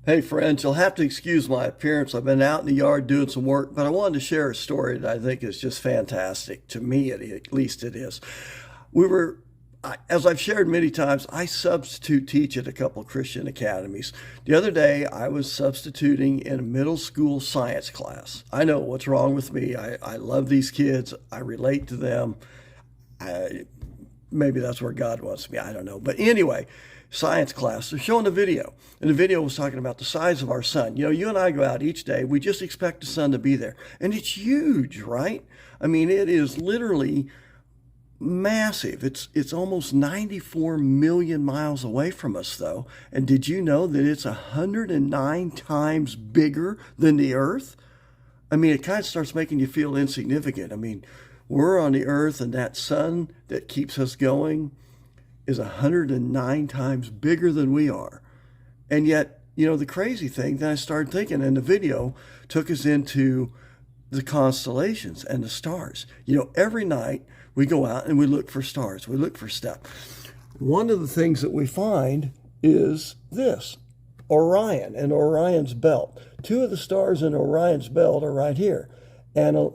Hey friends, you'll have to excuse my appearance. I've been out in the yard doing some work, but I wanted to share a story that I think is just fantastic. To me, at least it is. We were, as I've shared many times, I substitute teach at a couple Christian academies. The other day, I was substituting in a middle school science class. I know what's wrong with me. I love these kids. I relate to them. Maybe that's where God wants me. I don't know. But anyway, science class, they're showing a video. And the video was talking about the size of our sun. You and I go out each day. We just expect the sun to be there. And it's huge, right? I mean, it is literally massive. It's almost 94 million miles away from us, though. And did you know that it's 109 times bigger than the Earth? I mean, it kind of starts making you feel insignificant. I mean, we're on the Earth, and that sun that keeps us going is 109 times bigger than we are. And yet, the crazy thing that I started thinking, and the video took us into the constellations and the stars. Every night we go out and we look for stars. We look for stuff. One of the things that we find is this, Orion and Orion's belt. Two of the stars in Orion's belt are right here. Anomalon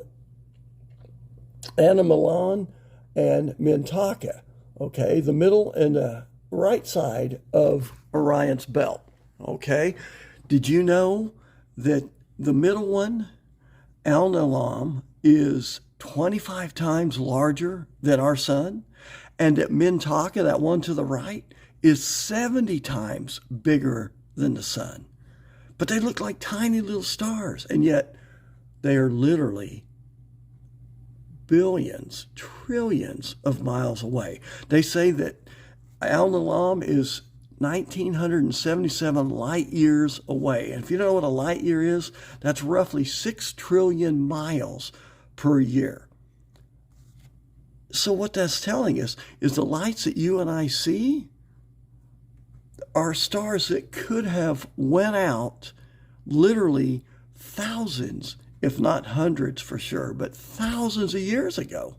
and Mintaka. Okay, the middle and the right side of Orion's belt. Okay, did you know that the middle one, Alnilam, is 25 times larger than our sun? And that Mintaka, that one to the right, is 70 times bigger than the sun. But they look like tiny little stars, and yet they are literally billions, trillions of miles away. They say that Alnilam is 1,977 light years away. And if you don't know what a light year is, that's roughly 6 trillion miles per year. So what that's telling us is the lights that you and I see are stars that could have went out literally thousands, if not hundreds for sure, but thousands of years ago.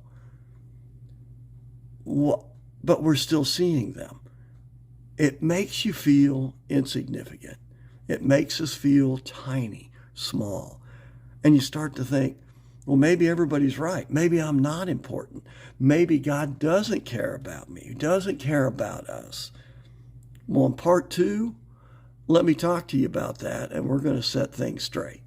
But we're still seeing them. It makes you feel insignificant. It makes us feel tiny, small. And you start to think, well, maybe everybody's right. Maybe I'm not important. Maybe God doesn't care about me. He doesn't care about us. Well, in part 2, let me talk to you about that, and we're going to set things straight.